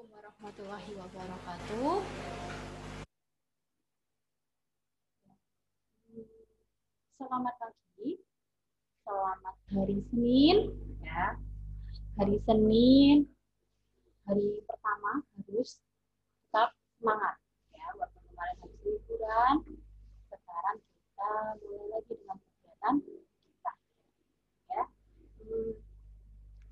Assalamualaikum warahmatullahi wabarakatuh. Selamat pagi, selamat hari Senin. Ya, hari Senin, hari pertama harus tetap semangat. Ya, walaupun kemarin habis liburan, sekarang kita mulai lagi dengan kegiatan kita. Ya, hmm,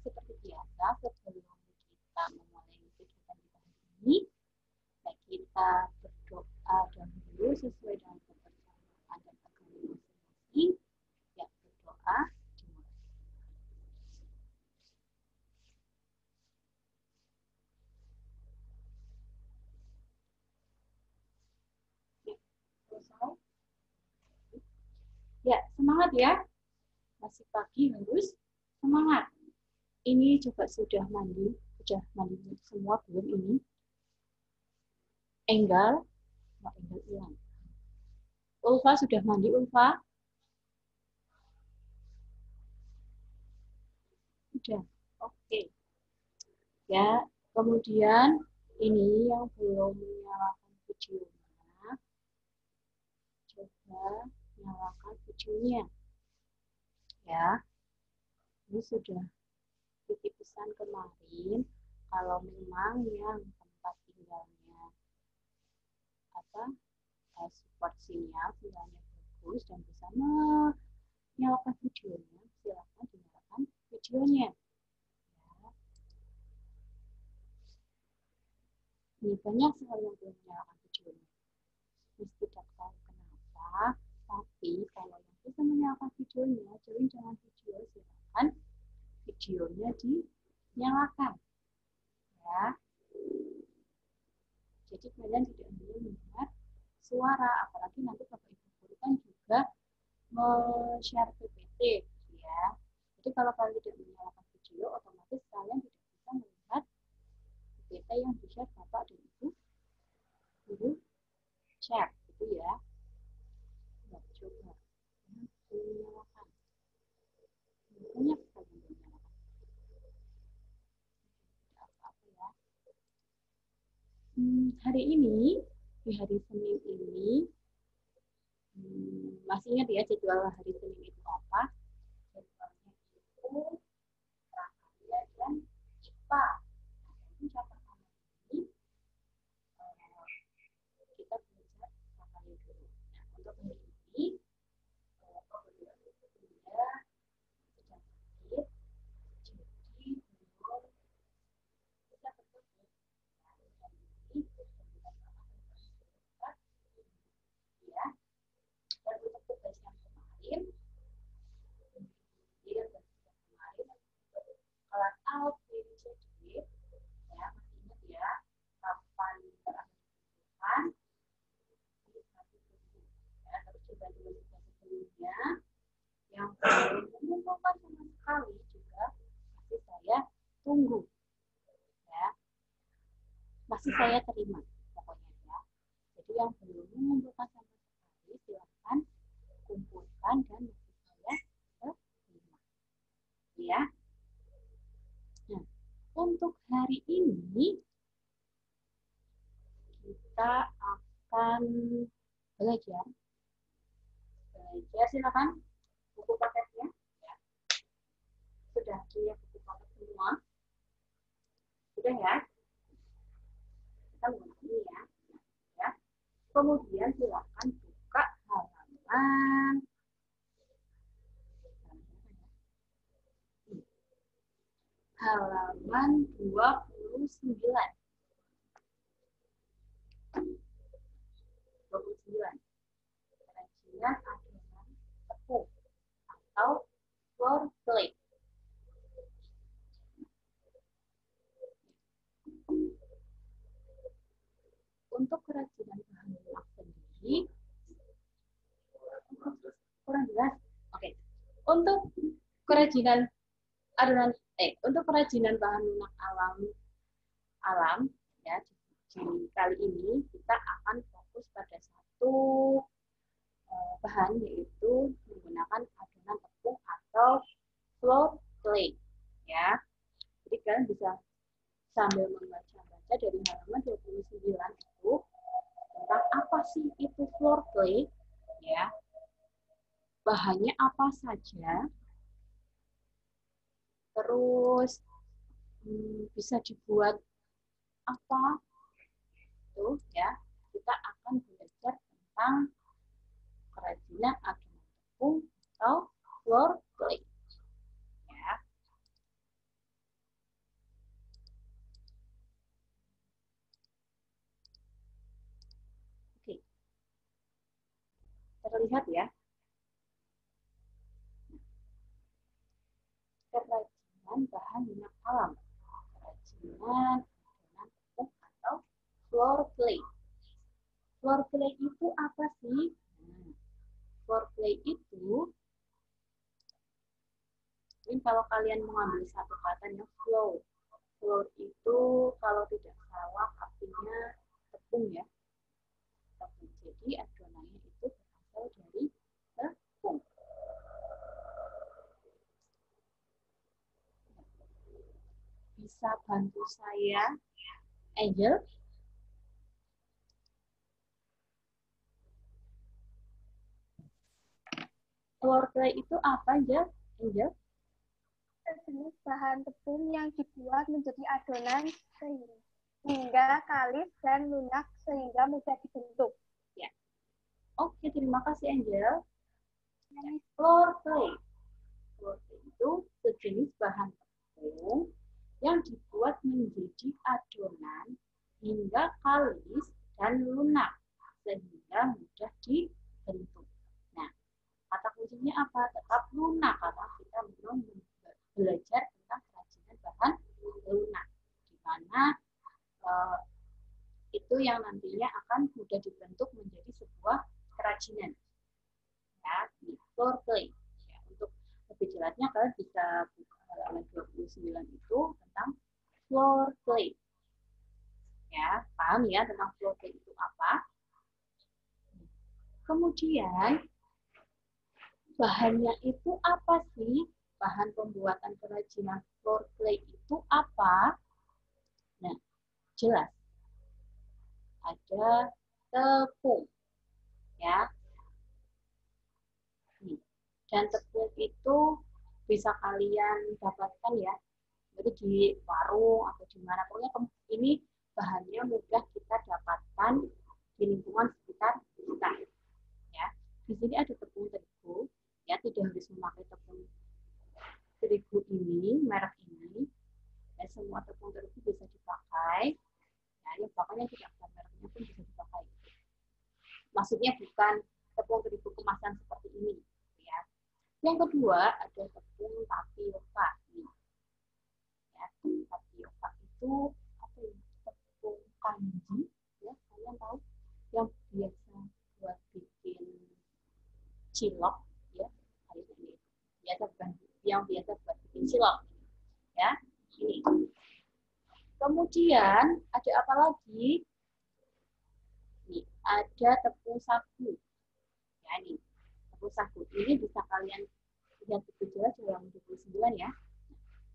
seperti biasa sebelum kita memulai kegiatan kita hari ini, kita berdoa dahulu sesuai dengan kepercayaan dan agama masing-masing. Ya, berdoa dimulai. Ya, selesai. Ya, semangat ya. Masih pagi harus semangat. Ini coba sudah mandi semua belum ini? Enggal, enggal hilang. Ulfa sudah mandi Ulfa? Sudah. Oke. Ya, kemudian ini yang belum menyalakan videonya, coba nyalakan videonya. Ya, ini sudah titip pesan kemarin kalau memang yang tempat tinggalnya support sinyalnya bagus dan bisa menyalakan videonya, silakan dinyalakan videonya. Ya. Ini banyak sekali yang belum menyalakan videonya. Mesti tidak tahu kenapa, tapi kalau yang bisa menyalakan videonya, join dengan video, silakan videonya dinyalakan. Ya. Jadi kalian tidak hanya mendengar suara, apalagi nanti Bapak Ibu guru kan juga share PPT, ya. Jadi kalau kalian tidak menyalakan video, otomatis kalian tidak bisa melihat PPT yang di-share Bapak dan Ibu guru share, gitu ya. Nah, coba menyalakan. Banyak sekali yang menyalakan. Tidak apa-apa ya. Hari ini, di hari Senin ini, masih ingat ya jadwal hari Senin itu apa? Jadwalnya itu prakarya dan IPA. Nah, yang pertama ini kita belajar prakarya dulu. Nah, untuk hari ini, Bapak Ibu Bunda sedang sakit, jadi belum bisa bertemu. Nah, hari ini kita akan ya. Dan untuk tugas yang kemarin, kelas out dari CD, ya masih ingat ya kapan terakhir ya, terus juga dulu sebelumnya yang belum mengumpulkan sama sekali juga masih saya tunggu, ya masih saya terima pokoknya ya. Jadi yang belum mengumpulkan sama sekali silahkan kumpulkan dan masih saya terima, ya. Nah, untuk hari ini kita akan belajar. Silakan buku paketnya. Ya. Sudah punya buku paket semua? Sudah ya? Kita mulai ini ya. Ya. Kemudian silakan buka halaman 29. 29. Kerajinan adonan tepung atau floor plate. Untuk kerajinan bahan lunak sendiri, kurang jelas. Oke. Untuk kerajinan untuk kerajinan bahan lunak alam ya, di kali ini kita akan fokus pada satu bahan, yaitu menggunakan adonan tepung atau floor plate, ya. Jadi kalian bisa sambil membaca-baca dari halaman 29 itu tentang apa sih itu floor clay, ya. Bahannya apa saja, terus bisa dibuat apa, itu ya. Kita akan belajar tentang kerajinan adonan tepung atau floor clay. Ya. Oke. Terlihat ya. Kerajinan bahan minyak alam. Kerajinan adonan tepung atau floor clay. Floor clay itu apa sih? Floor clay itu, ini kalau kalian mengambil satu katanya floor. Floor itu kalau tidak salah artinya tepung ya. Tepung. Jadi adonannya itu berasal dari tepung. Bisa bantu saya, Angel? Floor clay itu apa aja, Angel? Sejenis bahan tepung yang dibuat menjadi adonan hingga kalis dan lunak sehingga mudah dibentuk. Ya. Oke, terima kasih Angel. Floor clay. Floor clay itu sejenis bahan tepung yang dibuat menjadi adonan hingga kalis dan lunak sehingga mudah dibentuk. Nah, kata kuncinya apa? Tetap lunak karena kita belum belajar tentang kerajinan bahan lunak, di mana itu yang nantinya akan mudah dibentuk menjadi sebuah kerajinan. Ya, di floor clay. Ya, untuk lebih jelasnya kalian bisa buka halaman 29 itu tentang floor clay. Ya, paham ya tentang floor clay itu apa? Kemudian bahannya itu apa sih? Bahan pembuatan kerajinan floor clay itu apa? Nah, jelas. Ada tepung. Ya. Dan tepung itu bisa kalian dapatkan ya. Jadi di warung atau di mana. Pokoknya ini bahannya mudah kita dapatkan di lingkungan sekitar kita. Ya. Di sini ada tepung terigu. Ya, tidak harus memakai tepung terigu ini, merek ini. Dan semua tepung terigu bisa dipakai. Nah, yang pokoknya tidak ada mereknya pun bisa dipakai. Maksudnya bukan tepung terigu kemasan seperti ini. Ya. Yang kedua ada tepung tapioka. Ya, tapioka itu apa ya? Tepung kanji. Ya, kalian tahu yang biasa buat bikin cilok. Ya, ini biasa bukan yang biasa buat bikin cilok. Ya, ini. Kemudian ada apa lagi? Nih, ada tepung sagu. Ya, ini tepung sagu ini bisa kalian lihat di jelas dalam 29 ya.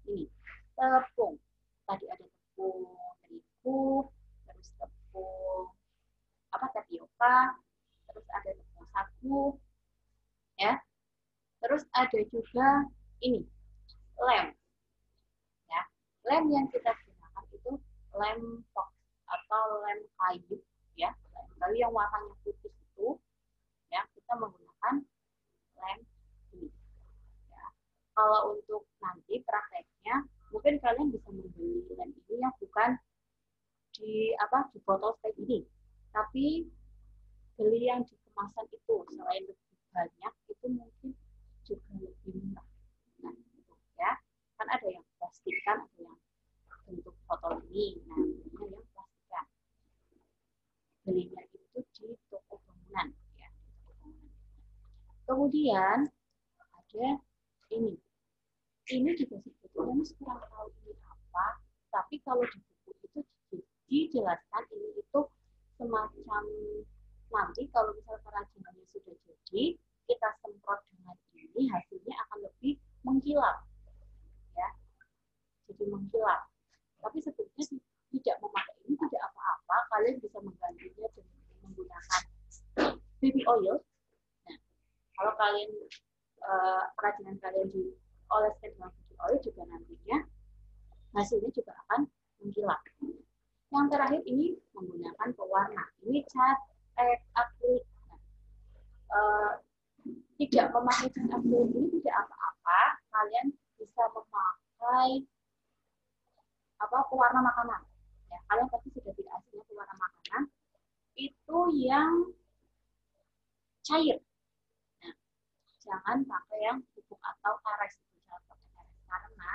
Ini tepung. Tadi ada tepung terigu, terus tepung apa tapioka, terus ada tepung sagu, ya. Terus ada juga ini lem. Ya. Lem yang kita gunakan itu lem box atau lem kayu, ya. Lem kayu yang warnanya putih itu, ya, kita menggunakan lem ini. Ya. Kalau untuk nanti prakteknya, mungkin kalian bisa membeli lem ini yang bukan di botol kayak gini, tapi beli yang di kemasan itu selain lebih banyak itu mungkin juga lebih murah. Nah, gitu ya. Kan ada yang plastikan, ada yang bentuk botol ini. Nah, ini yang plastikan. Belinya itu di toko bangunan, ya. Kemudian ada ini. Ini juga sebetulnya kurang tahu ini apa, tapi kalau di buku itu dijelaskan ini itu semacam nanti kalau misal kerajinannya sudah jadi, kita semprot dengan ini, hasilnya akan lebih mengkilap. Ya. Jadi mengkilap. Tapi sebetulnya kerajinan kalian dioleskan dengan food oil juga nantinya hasilnya juga akan mengkilap. Yang terakhir ini menggunakan pewarna. Ini cat akrilik. Tidak memakai cat akrilik ini tidak apa-apa. Kalian bisa memakai pewarna makanan. Ya, kalian pasti sudah tidak asing ya, pewarna makanan itu yang cair. Nah, jangan pakai yang bubuk atau kares. Jangan pakai kares karena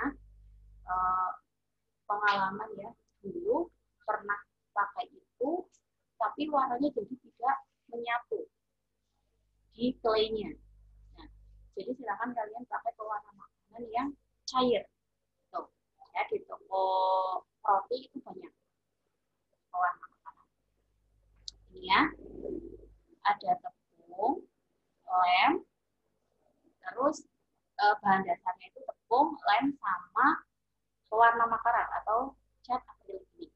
pengalaman ya dulu pernah pakai itu, tapi warnanya jadi tidak menyatu di claynya. Nah, jadi silakan kalian pakai pewarna makanan yang cair. Tuh, ya di toko roti itu banyak pewarna makanan. Ini ya, ada tepung, lem, terus bahan dasarnya itu tepung, lem, sama pewarna makarat atau cat akrilik ini.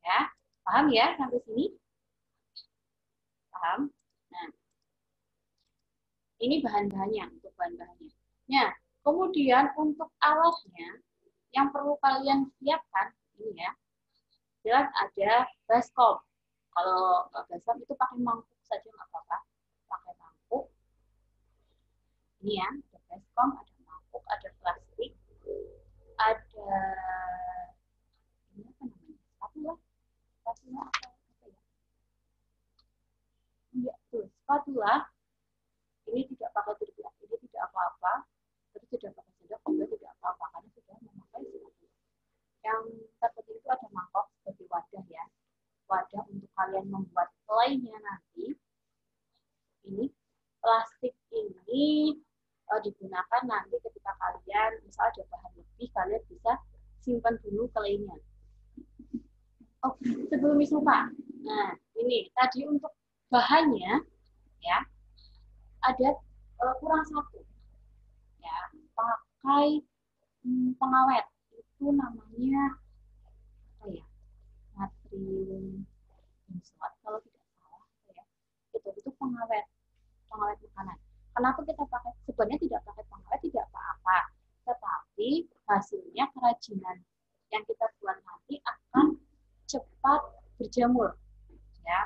Ya, paham ya sampai sini? Paham? Nah, ini bahan-bahannya, untuk bahan-bahannya. Nah, kemudian untuk alatnya yang perlu kalian siapkan ini ya, jelas ada baskom. Kalau baskom itu pakai mangkuk saja nggak apa-apa, pakai mangkuk. Ini ya, ada baskom, ada mangkuk, ada plastik, ada ini apa namanya? Spatula apa ya? Iya, tuh, spatula. Ini tidak pakai terbiak, ini tidak apa-apa. Tapi tidak pakai sendok juga tidak apa-apa karena sudah memakai spatula. Yang terpenting itu ada mangkok sebagai wadah ya. Wadah untuk kalian membuat claynya nanti. Ini plastik ini digunakan nanti ketika kalian misal ada bahan lebih, kalian bisa simpan dulu claynya. Oh, sebelum lupa. Nah, ini tadi untuk bahannya ya ada kurang satu ya, pakai pengawet itu namanya apa ya, natrium benzoat kalau tidak salah ya, itu pengawet makanan. Kenapa kita pakai? Sebenarnya tidak pakai pengawet tidak apa-apa, tetapi hasilnya kerajinan yang kita buat nanti akan cepat berjamur ya.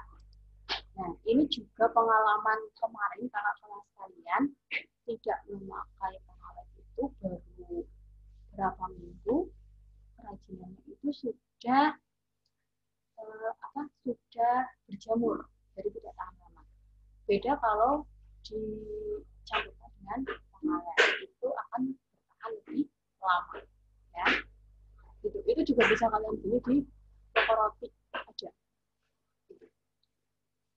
Nah, ini juga pengalaman kemarin kakak kelas kalian tidak memakai pengawet itu baru berapa minggu, kerajinannya itu sudah sudah berjamur, jadi tidak tahan lama. Beda kalau dicampurkan dengan pengawet, itu akan bertahan lebih lama ya. Itu juga bisa kalian beli di toko roti aja.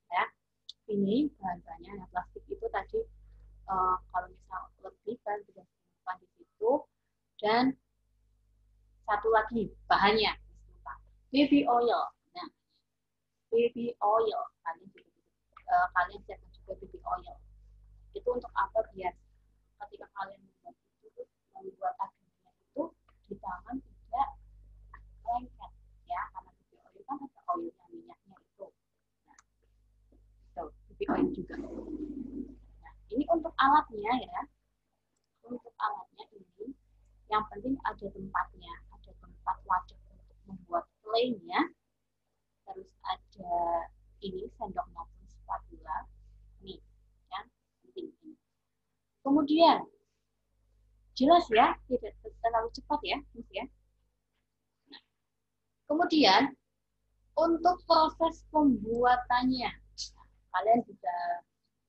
Ya, ini bahan-bahannya. Nah, plastik itu tadi kalau misal lebih kan sudah disimpan di situ. Dan satu lagi bahannya, baby oil. Nah, baby oil kalian siapkan juga baby oil. Itu untuk apa? Biar ketika kalian membuat adonannya itu di tangan tidak lengket ya, karena baby oil kan ada oilnya, minyaknya itu. Nah, baby oil juga. Nah, ini untuk alatnya ya. Untuk alatnya ini yang penting ada tempatnya, ada tempat wadah untuk membuat claynya. Terus ada ini sendok maupun spatula. Nih, yang penting ini. Kemudian jelas ya, tidak terlalu cepat ya, ya. Nah, kemudian untuk proses pembuatannya, kalian bisa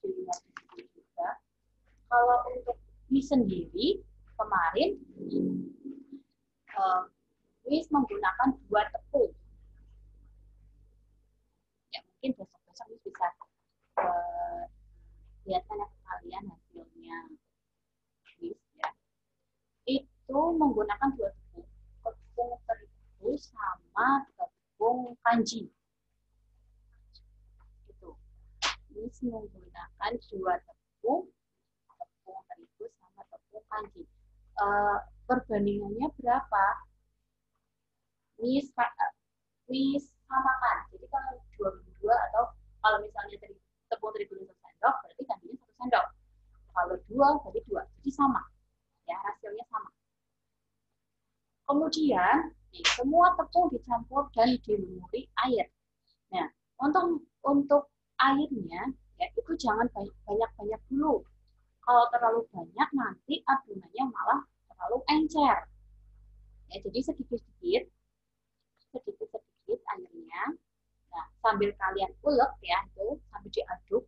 dilihat di sini juga. Kalau untuk mie sendiri kemarin Miss menggunakan 2 tepung. Ya, mungkin besok-besok Miss bisa lihatkan ke kalian hasilnya Miss ya. Itu menggunakan 2 tepung. Tepung terigu sama tepung kanji. Itu. Miss menggunakan 2 tepung terigu sama tepung kanji. Perbandingannya berapa? Miss samakan. Jadi kalau 2 atau kalau misalnya tepung terigu 1 sendok, berarti kanjinya 1 sendok. Kalau 2 berarti 2. Jadi sama. Ya, hasilnya sama. Kemudian, semua tepung dicampur dan dilumuri air. Nah, untuk airnya ya itu jangan banyak-banyak dulu. Kalau terlalu banyak nanti adonannya malah terlalu encer. Ya, jadi sedikit-sedikit airnya. Nah, sambil kalian ulek ya, itu sambil diaduk.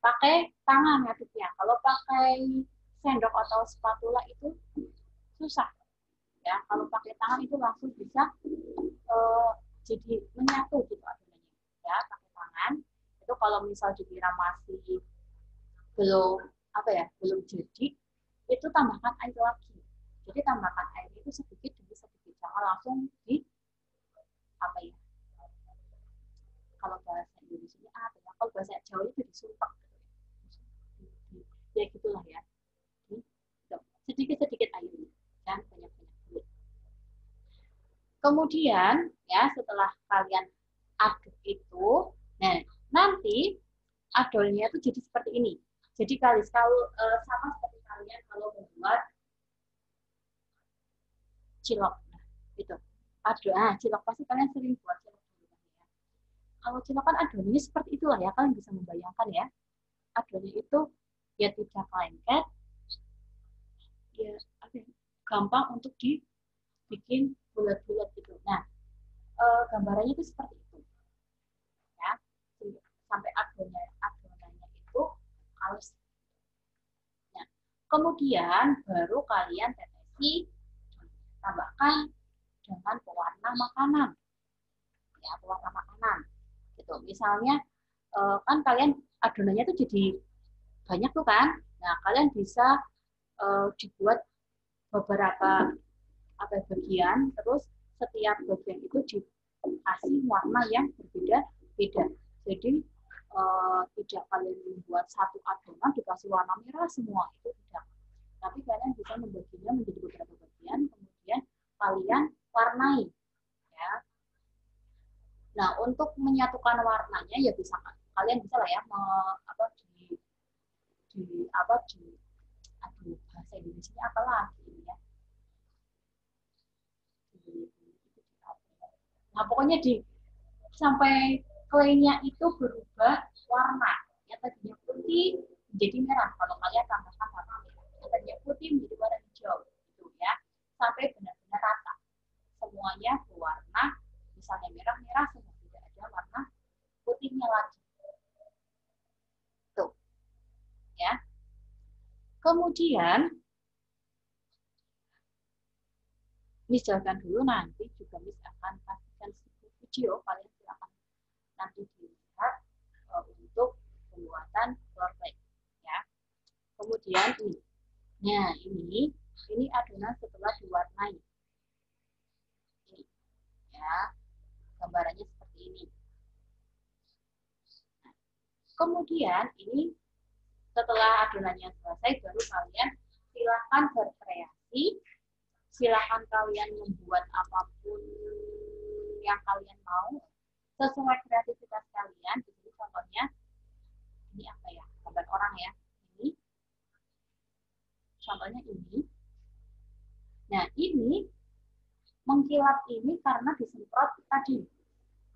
Pakai tangan ngaduknya. Kalau pakai sendok atau spatula itu susah. Ya, kalau pakai tangan itu langsung bisa jadi menyatu gitu adonannya. Ya, pakai tangan. Itu kalau misal dikira masih belum jadi, itu tambahkan air lagi. Jadi tambahkan air itu sedikit demi sedikit, jangan langsung di kalau bahasa Indonesia kalau bahasa Jawa itu disumpah. Ya gitulah ya. Sedikit-sedikit airnya, dan banyak-banyak dulu. Kemudian ya setelah kalian aduk itu, nah nanti adonnya itu jadi seperti ini. Jadi kalau sama seperti kalian kalau membuat cilok, nah, itu cilok pasti kalian sering buat cilok dulu ya. Kalau cilok kan adonannya seperti itulah ya, kalian bisa membayangkan ya. Adonnya itu ya tidak lengket, ya gampang untuk dibikin bulat-bulat gitu. Nah, gambarannya itu seperti itu ya, sampai adonannya itu halus. Nah, kemudian baru kalian tetesi, tambahkan dengan pewarna makanan ya, pewarna makanan gitu. Misalnya kan kalian adonannya tuh jadi banyak tuh kan. Nah, kalian bisa dibuat beberapa bagian, terus setiap bagian itu dikasih warna yang berbeda-beda. Jadi tidak kalian membuat satu adonan dikasih warna merah semua, itu tidak. Tapi kalian bisa membaginya menjadi beberapa bagian, kemudian kalian warnai. Ya. Nah, untuk menyatukan warnanya ya bisa kalian bisa lah ya aduh bahasa Indonesia apa lagi ya. Nah, pokoknya sampai claynya itu berubah warna. Yang tadinya putih menjadi merah. Kalau kalian tambahkan warna merah. Yang tadinya putih menjadi warna hijau. Gitu ya. Sampai benar-benar rata. Semuanya berwarna, misalnya merah-merah, semua tidak ada warna putihnya lagi. Tuh. Ya. Kemudian Miss jalan dulu, nanti juga Miss akan kasihkan video, kalian silakan nanti dilihat untuk pembuatan floor plate ya. Kemudian ini, nah ini adonan setelah diwarnai, ini ya, gambarannya seperti ini. Nah, kemudian ini setelah adonannya selesai, baru kalian silakan berkreasi. Silakan kalian membuat apapun yang kalian mau sesuai kreativitas kalian. Jadi contohnya ini apa ya, gambar orang ya, ini contohnya ini. Nah, ini mengkilap ini karena disemprot tadi,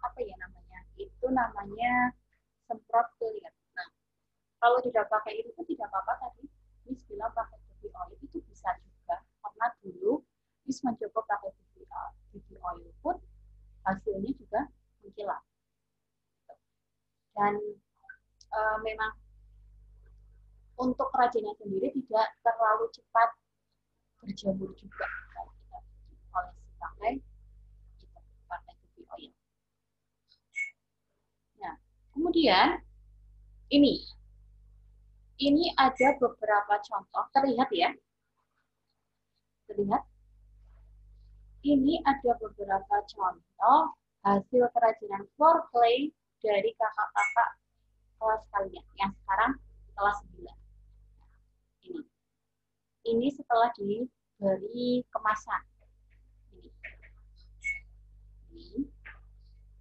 apa ya namanya, itu namanya semprot clear. Nah, kalau tidak pakai itu pun tidak apa-apa. Tadi Miss bilang pakai baby oil itu bisa juga, karena dulu Miss mencoba pakai baby oil pun hasilnya juga mengkilap. Dan memang untuk kerajinan sendiri tidak terlalu cepat berjamur juga kalau kita olesi pakai baby oil. Nah, kemudian ini ada beberapa contoh, terlihat ya, terlihat. Ini ada beberapa contoh hasil kerajinan floor clay dari kakak-kakak kelas kalian yang sekarang kelas 9. Ini setelah diberi kemasan. Ini.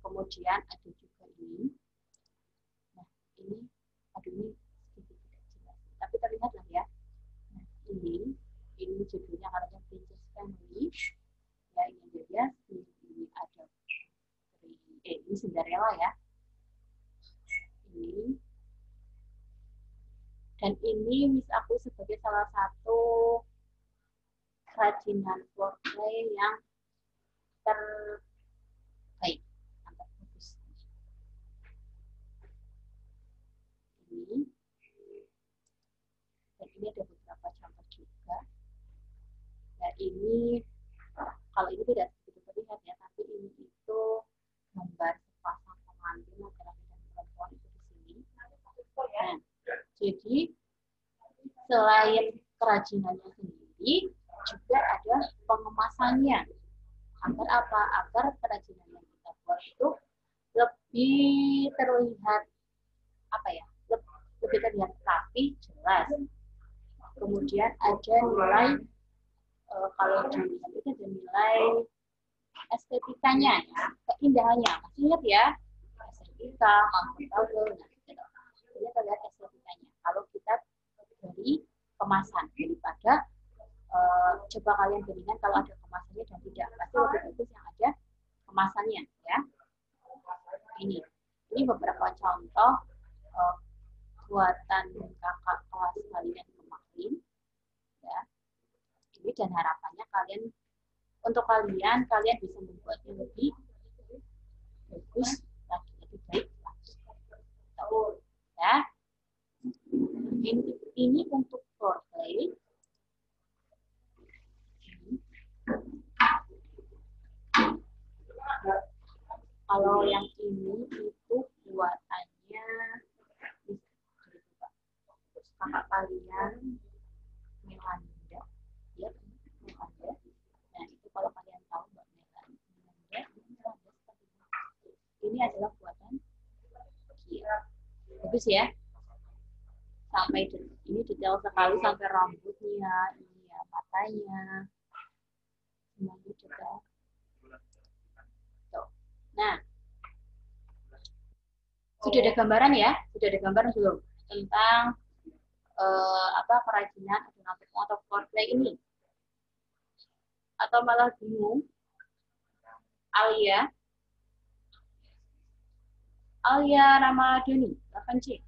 Kemudian ada juga ini. Nah, ini sedikit tidak jelas. Tapi terlihat lah ya. Nah, ini judulnya kalau Princess Family. Ya, ini dia. Ini ada ini Cinderella ya. Ini. Dan ini Miss aku sebagai salah satu kerajinan foreplay yang terbaik, sangat bagus. Ini. Dan ini ada beberapa contoh juga. Nah, ini kalau ini tidak begitu terlihat ya, tapi ini itu gambar sepasang pengantin laki-laki dan perempuan itu di sini. Nah, jadi selain kerajinannya sendiri, juga ada pengemasannya. Agar apa? Agar kerajinan yang kita buat itu lebih terlihat apa ya? Lebih terlihat rapi, jelas. Kemudian ada nilai kalau dilihat itu ada nilai estetikanya ya, keindahannya. Masih ingat ya? Estetika, comfortable, nah gitu. Jadi terlihat estetikanya. Kalau kita dari kemasan daripada coba kalian bandingkan kalau ada kemasannya dan tidak, pasti lebih bagus yang ada kemasannya ya. Ini beberapa contoh buatan kakak kelas kalian kemarin ya. Ini dan harapannya untuk kalian bisa membuatnya lebih bagus lagi, lebih baik lagi. Ya. Ini untuk foreplay. Kalau yang ini itu buatannya kakak kalian Melanda, ya Melanda. Nah itu kalau kalian tahu Mbak Melanda, ini adalah buatan Kia. Bagus ya. Sampai ini detail sekali sampai rambutnya, ini ya matanya, semuanya detail. Tuh. Nah, sudah ada gambaran ya? Sudah ada gambaran belum tentang kerajinan atau foreplay ini? Atau malah bingung? Alia Ramadhani 8C.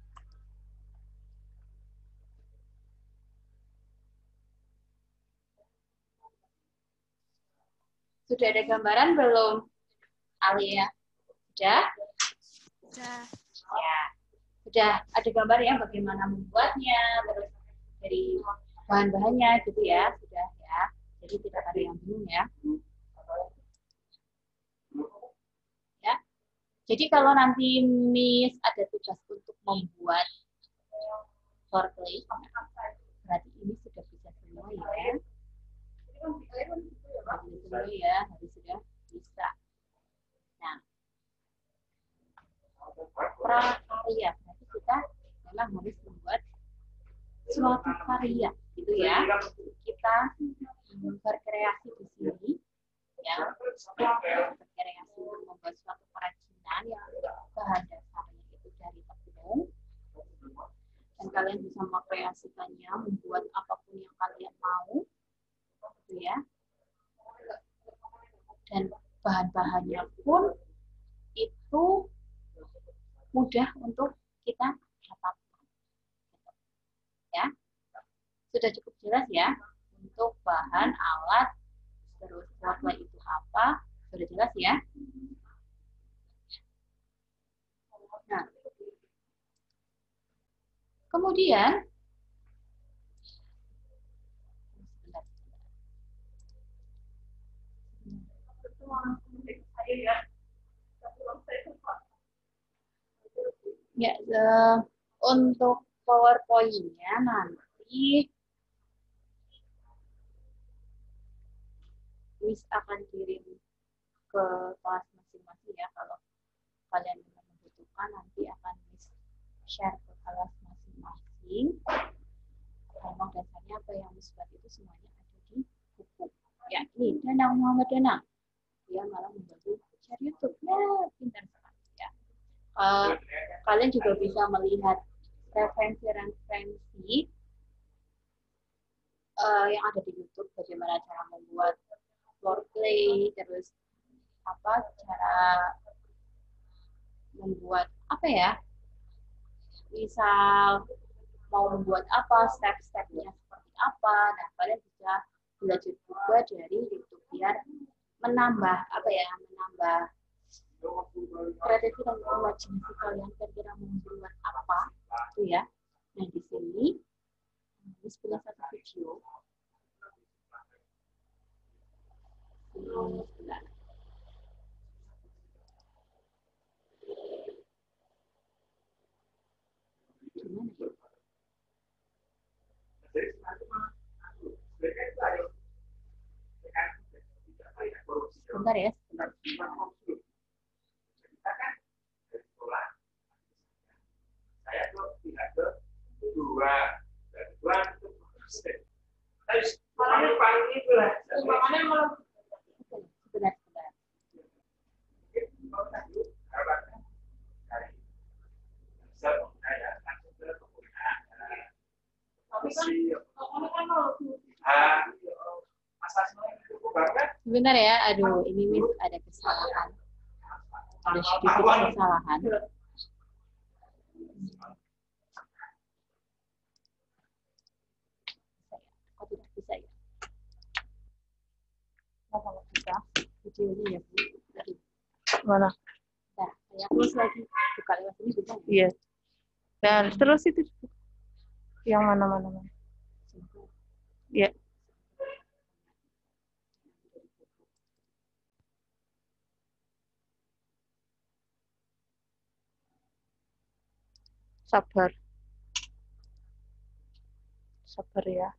Sudah ada gambaran belum, Alia? Sudah? Sudah. Ya. Sudah ada gambar ya bagaimana membuatnya, terus dari bahan-bahannya gitu ya, sudah ya. Jadi tidak ada yang bingung ya. Ya. Jadi kalau nanti Miss ada tugas untuk membuat foreplay, berarti ini sudah bisa semua ya. Semua ya, harus sudah bisa. Nah, prakarya berarti kita memang harus membuat suatu karya gitu ya. Kita berkreasi di sini ya, berkreasi untuk membuat suatu kerajinan yang bahan dasarnya itu dari tepung, dan kalian bisa mengkreasikannya, membuat apapun yang kalian mau gitu ya. Dan bahan-bahannya pun itu mudah untuk kita dapatkan. Ya, sudah cukup jelas ya untuk bahan, alat, terus foreplay itu apa, sudah jelas ya. Nah, kemudian ya, untuk PowerPoint-nya nanti Miss akan kirim ke kelas masing-masing ya. Kalau kalian membutuhkan, nanti akan Miss share ke kelas masing-masing. Memang dasarnya apa yang Miss buat itu semuanya ada di buku. Ya, ini Danang Muhammad Danang. Dia malah membantu share YouTube. Nah, pintar sekali ya. Kalian juga bisa melihat referensi-referensi yang ada di YouTube, bagaimana cara membuat floor clay, terus cara membuat misal mau membuat step-stepnya seperti apa. Nah, kalian bisa belajar juga dari YouTube biar menambah kreativitas dan imajinasi kalian kira-kira membuat apa itu ya. Nah, di sini sebelah satu video sebelah. Sebentar ya, sebentar. Saya tuh tidak ke dua sebentar ya, aduh ini Miss ada kesalahan, ada sedikit kesalahan. Kok tidak bisa ya? Oh, kalau bisa videonya ya Bu. Mana? Nah, saya close lagi, buka lewat ini bisa ya? Iya. Dan terus itu yang mana? Iya. Sabar ya.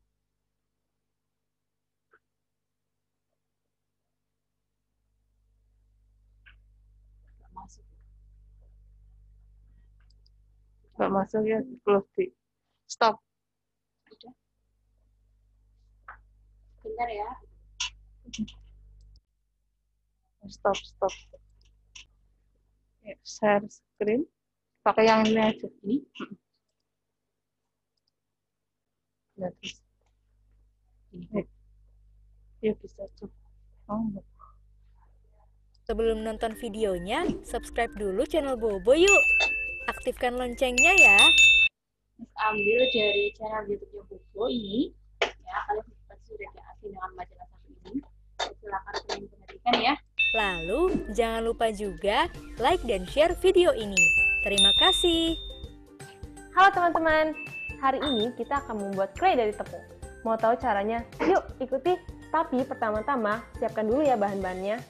Nggak masuk ya, close di stop. Udah. Bentar ya. Stop. Ya, share screen. Pakai yang ini aja. Ini? Ya, bisa. Ya, bisa tuh. Oh, sebelum nonton videonya, subscribe dulu channel Bobo yuk. Aktifkan loncengnya ya. Ambil dari channel YouTube-nya Bobo ini. Ya, kalian pasti sudah asing dengan majalah satu ini. Silakan kalian perhatikan ya. Lalu, jangan lupa juga like dan share video ini. Terima kasih. Halo teman-teman, hari ini kita akan membuat clay dari tepung. Mau tahu caranya? Yuk ikuti, tapi pertama-tama siapkan dulu ya bahan-bahannya.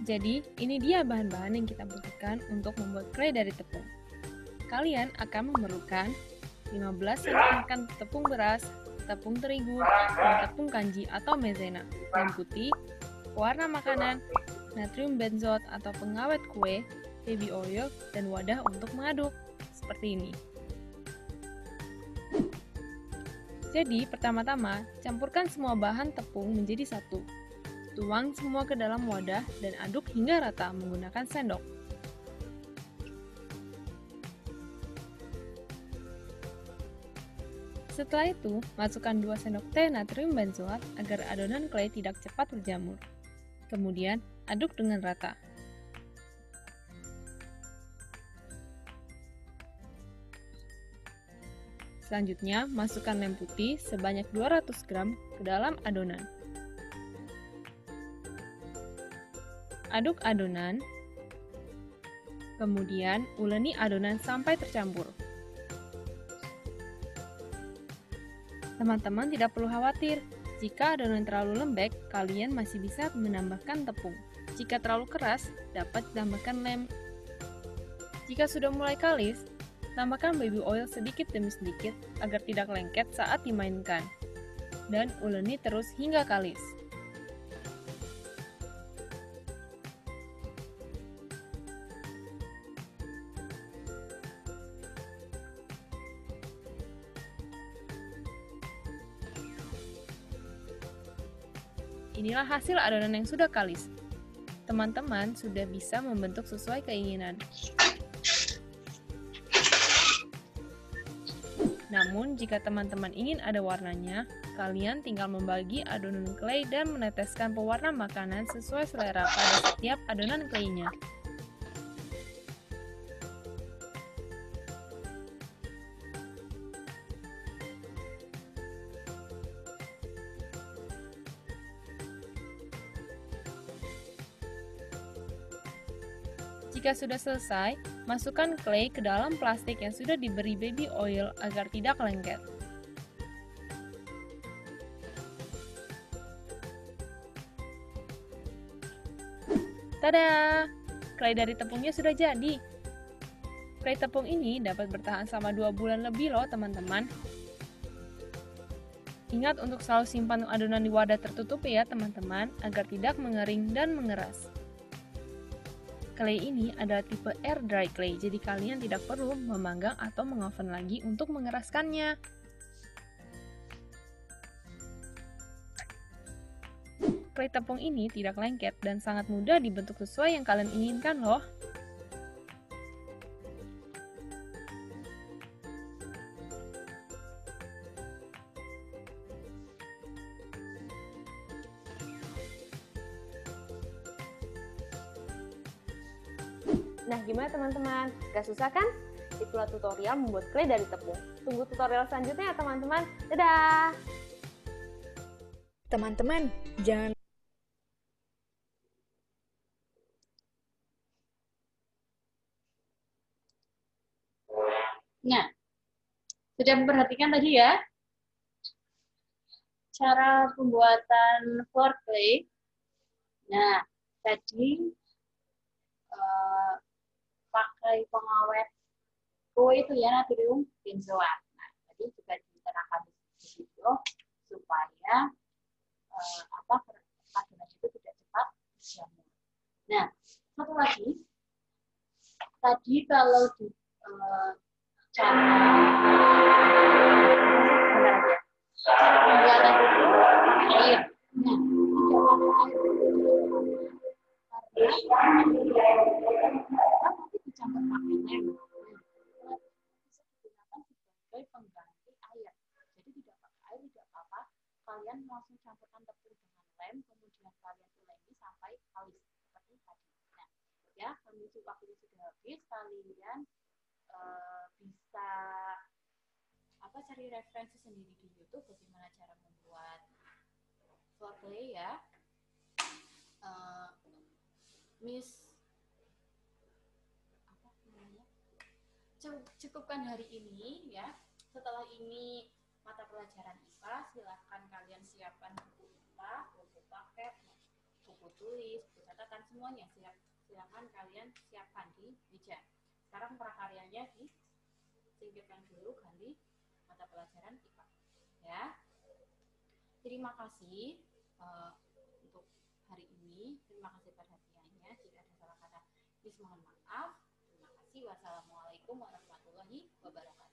Jadi, ini dia bahan-bahan yang kita butuhkan untuk membuat clay dari tepung. Kalian akan memerlukan 15 sendok makan tepung beras, tepung terigu, dan tepung kanji atau maizena, lem putih, pewarna makanan, natrium benzoat atau pengawet kue, baby oil, dan wadah untuk mengaduk, seperti ini. Jadi, pertama-tama, campurkan semua bahan tepung menjadi satu. Tuang semua ke dalam wadah dan aduk hingga rata menggunakan sendok. Setelah itu, masukkan 2 sendok teh natrium benzoat agar adonan clay tidak cepat berjamur. Kemudian, aduk dengan rata. Selanjutnya, masukkan lem putih sebanyak 200 gram ke dalam adonan. Aduk adonan, kemudian uleni adonan sampai tercampur. Teman-teman tidak perlu khawatir, jika adonan terlalu lembek, kalian masih bisa menambahkan tepung. Jika terlalu keras, dapat ditambahkan lem. Jika sudah mulai kalis, tambahkan baby oil sedikit demi sedikit agar tidak lengket saat dimainkan. Dan uleni terus hingga kalis. Inilah hasil adonan yang sudah kalis. Teman-teman sudah bisa membentuk sesuai keinginan. Namun, jika teman-teman ingin ada warnanya, kalian tinggal membagi adonan clay dan meneteskan pewarna makanan sesuai selera pada setiap adonan clay-nya. Jika sudah selesai, masukkan clay ke dalam plastik yang sudah diberi baby oil agar tidak lengket. Tada! Clay dari tepungnya sudah jadi. Clay tepung ini dapat bertahan selama 2 bulan lebih loh teman-teman. Ingat untuk selalu simpan adonan di wadah tertutup ya teman-teman, agar tidak mengering dan mengeras. Clay ini adalah tipe air dry clay, jadi kalian tidak perlu memanggang atau mengoven lagi untuk mengeraskannya. Clay tepung ini tidak lengket dan sangat mudah dibentuk sesuai yang kalian inginkan loh. Nah, gimana teman-teman? Gak susah kan? Itulah tutorial membuat clay dari tepung. Tunggu tutorial selanjutnya ya teman-teman. Dadah! Teman-teman, jangan Nah, sudah memperhatikan tadi ya cara pembuatan floor clay. Nah, tadi pakai pengawet kue itu ya, natrium benzoat. Nah, tadi juga diterangkan di video supaya adonan itu tidak cepat berjamur. Nah, satu lagi, tadi kalau di cara pembuatan itu pakai air. Nah, tidak pakai air nanti dicampur pakai lem. Bisa digunakan sebagai pengganti air. Jadi tidak pakai air tidak apa-apa. Kalian langsung campurkan tepung dengan lem, kemudian kalian uleni sampai halus seperti tadi. Nah, ya, kondisi waktu sudah habis, kalian bisa cari referensi sendiri di YouTube bagaimana cara membuat floor clay ya. Cukupkan hari ini ya. Setelah ini mata pelajaran IPA, silahkan kalian siapkan buku IPA, buku paket, buku tulis, buku catatan, semuanya silahkan kalian siapkan di meja. Sekarang prakaryanya disingkirkan dulu, ganti mata pelajaran IPA ya. Terima kasih untuk hari ini. Terima kasih perhatiannya. Jika ada salah kata, mohon maaf. Terima kasih. Wassalamualaikum warahmatullahi wabarakatuh.